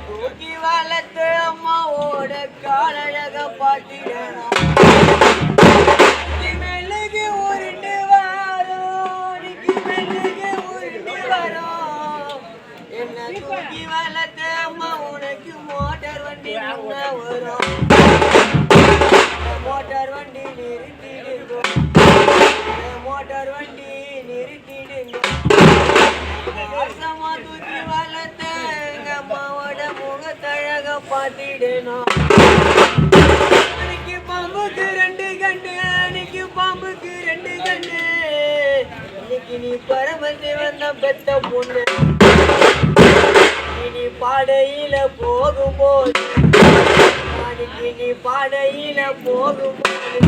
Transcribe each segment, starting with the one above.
தூக்கி வளர்த்து அம்மாவோட காலழக பாட்டிடணும் மெழுகு உருண்டு வரும் மெழுகு உருண்டு வரும் என்ன தூக்கி வளர்த்து அம்மா உனக்கு மோட்டார் வண்டி வரும் மோட்டார் வண்டி நிறுத்திடுங்க மோட்டார் வண்டி நிறுத்திடுங்க ஆசமா தூக்கி வளர்த்த எங்க அம்மாவோட முகத்தழக பார்த்திடணும் அன்னைக்கு பாம்புக்கு 2 கண்ணு அன்னைக்கு பாம்புக்கு 2 கண்ணு இன்னைக்கு நீ பரமசிவன் தான் பெத்த பொண்ணு நீ பாடையில போகும்போது அன்னைக்கு நீ பாடையில போகும்போது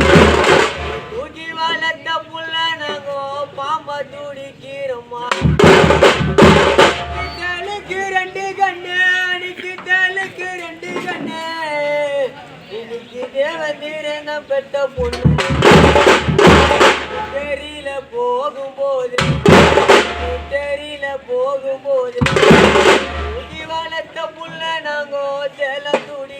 தூக்கி வளர்த்த புள்ள நாங்கோ பாம்பா துடிக்கிறோமா தேலுக்கு 2 கண்ணு அன்னைக்கு தேலுக்கு 2 கண்ணு இன்னைக்கு தேவந்திரன பெத்த பொண்ணு தெரியல போகும்போது தெரியல போகும்போது தூக்கி வளர்த்த புள்ள நாங்கோ தேல துடி